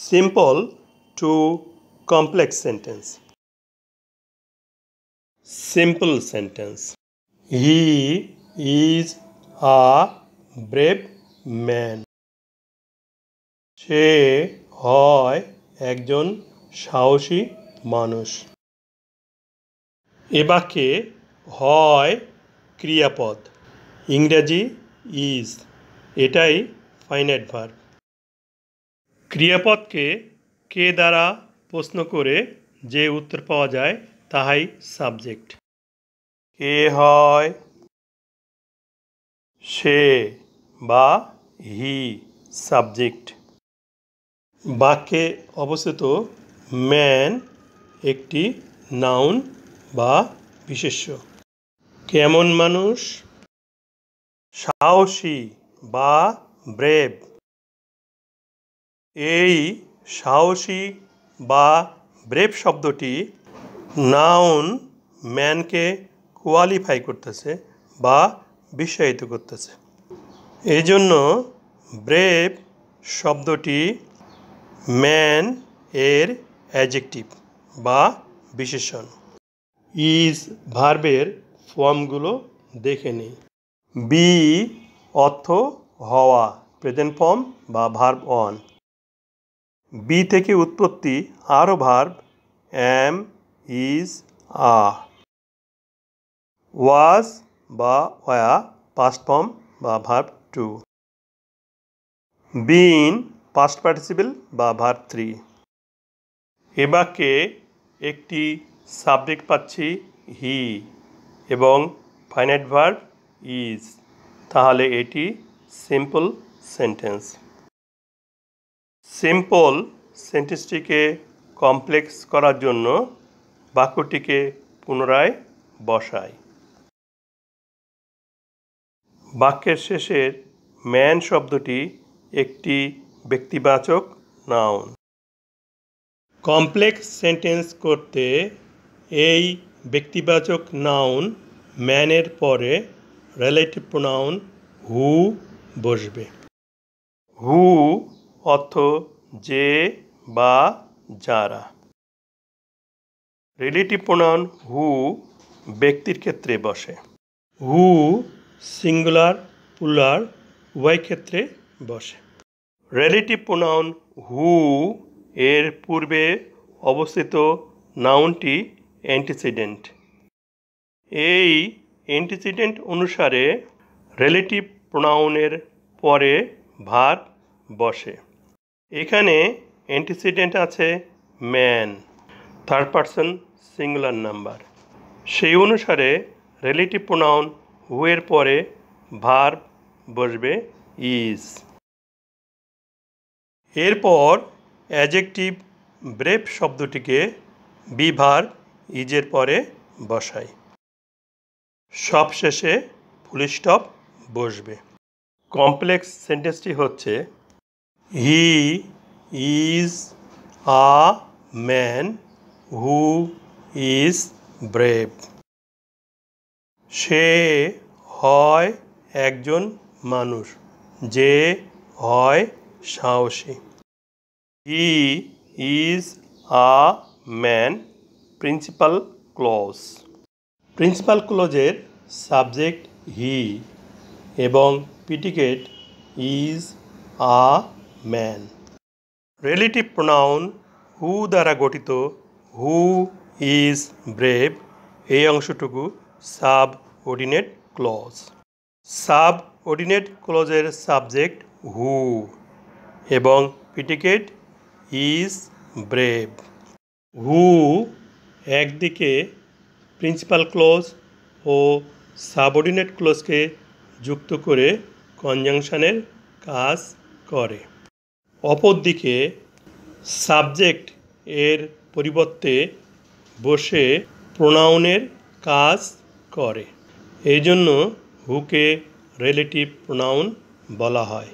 Simple to complex sentence. Simple sentence. He is a brave man. সে হয় একজন সাহসী মানুষ। এ বাক্যে হয় ক্রিয়াপদ, ইংরেজি ইজ, এটাই ফাইনাইট ভার্ব। ক্রিয়াপদকে কে দ্বারা প্রশ্ন করে যে উত্তর পাওয়া যায় তাহাই সাবজেক্ট। কে হয় সে বা হি, সাবজেক্ট। বাক্যে অবস্থিত ম্যান একটি নাউন বা বিশেষ্য। কেমন মানুষ? সাহসী বা ব্রেভ। এই সাহসী বা ব্রেভ শব্দটি নাউন ম্যানকে কোয়ালিফাই করতেছে বা বিশ্বায়িত করতেছে। এই জন্য ব্রেভ শব্দটি ম্যান এর অ্যাডজেক্টিভ বা বিশেষণ। ইজ ভার্বের ফর্মগুলো দেখে নিই। বি অর্থ হওয়া, প্রেজেন্ট ফর্ম বা ভার্ব অন। বি থেকে উৎপত্তি আরও ভার্ব অ্যাম, ইজ, আ। ওয়াজ বা ওয়া পাস্ট ফর্ম বা ভার্ব টু। বিন পাস্ট পার্টিসিপল বা ভার্ব থ্রি। এ বাক্যে একটি সাবজেক্ট পাচ্ছি হি এবং ফাইনাইট ভার্ব ইজ, তাহলে এটি সিম্পল সেন্টেন্স। সিম্পল সেন্টেন্সটিকে কমপ্লেক্স করার জন্য বাক্যটিকে পুনরায় বসাই। বাক্যের শেষের ম্যান শব্দটি একটি ব্যক্তিবাচক নাউন। কমপ্লেক্স সেন্টেন্স করতে এই ব্যক্তিবাচক নাউন ম্যানের পরে রিলেটিভ প্রোনাউন হু বসবে। হু অর্থ যে বা যারা। রিলেটিভ প্রোনাউন হু ব্যক্তির ক্ষেত্রে বসে। হু সিঙ্গুলার, প্লুরাল উভয় ক্ষেত্রে বসে। রিলেটিভ প্রোনাউন হু এর পূর্বে অবস্থিত নাউনটি অ্যান্টিসিডেন্ট। এই অ্যান্টিসিডেন্ট অনুসারে রিলেটিভ প্রোনাউনের পরে ভার্ব বসে। এখানে অ্যান্টিসিডেন্ট আছে man, third person singular number. সেই অনুসারে রিলেটিভ প্রোনাউন হু এর পরে ভার্ব বসবে ইজ। এরপর অ্যাডজেক্টিভ ব্রেভ শব্দটিকে বি ভার্ব ইজের পরে বসাই। সবশেষে ফুল স্টপ বসবে। কমপ্লেক্স সেন্টেন্সটি হচ্ছে he is a man who is brave. সে হয় একজন মানুষ যে হয় সাহসী। He is a man principal clause. Principal ক্লজের সাবজেক্ট হি এবং predicate is a man. Relative pronoun who দ্বারা গঠিত হু ইজ ব্রেভ, এই অংশটুকু সাবঅর্ডিনেট ক্লজ। সাবঅর্ডিনেট ক্লজের সাবজেক্ট হু এবং প্রিডিকেট ইজ ব্রেভ। হু একদিকে প্রিন্সিপাল ক্লজ ও সাবঅর্ডিনেট ক্লজকে যুক্ত করে কনজাংশনের কাজ করে। অপরদিকে সাবজেক্ট এর পরিবর্তে বসে প্রোনাউনের কাজ করে। এই জন্য হুকে রিলেটিভ প্রোনাউন বলা হয়।